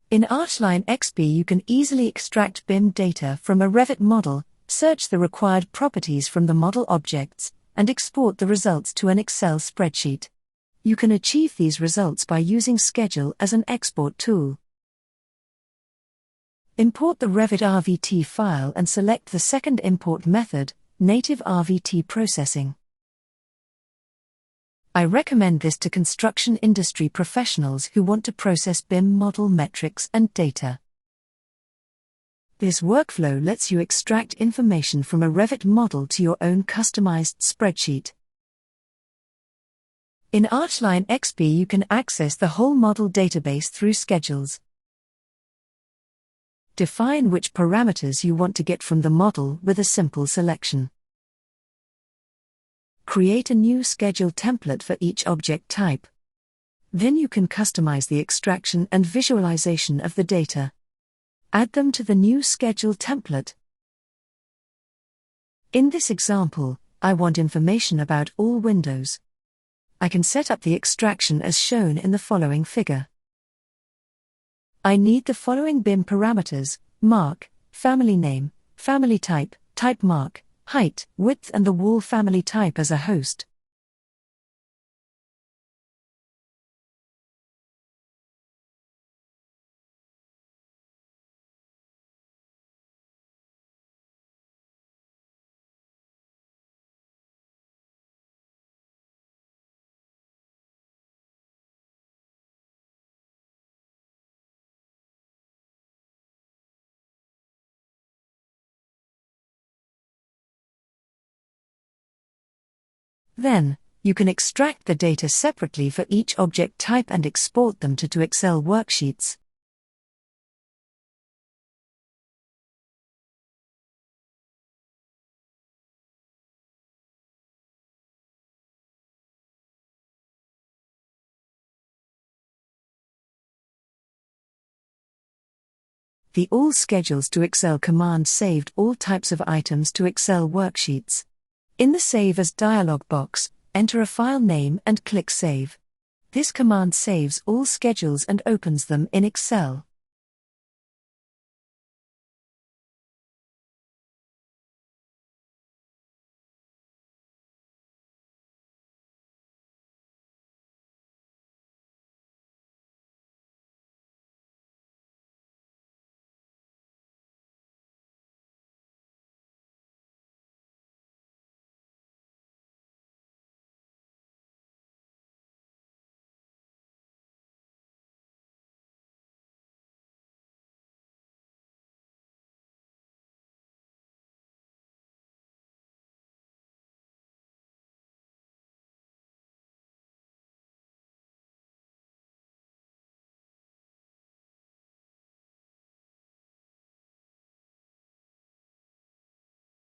In Archline.XP you can easily extract BIM data from a REVIT model, search the required properties from the model objects, and export the results to an Excel spreadsheet. You can achieve these results by using Schedule as an export tool. Import the REVIT RVT file and select the second import method, Native RVT Processing. I recommend this to construction industry professionals who want to process BIM model metrics and data. This workflow lets you extract information from a REVIT model to your own customized spreadsheet. In Archline.XP you can access the whole model database through schedules. Define which parameters you want to get from the model with a simple selection. Create a new schedule template for each object type. Then you can customize the extraction and visualization of the data. Add them to the new schedule template. In this example, I want information about all windows. I can set up the extraction as shown in the following figure. I need the following BIM parameters: mark, family name, family type, type mark, height, width and the wall family type as a host. Then, you can extract the data separately for each object type and export them to Excel worksheets. The All Schedules to Excel command saved all types of items to Excel worksheets. In the Save As dialog box, enter a file name and click Save. This command saves all schedules and opens them in Excel.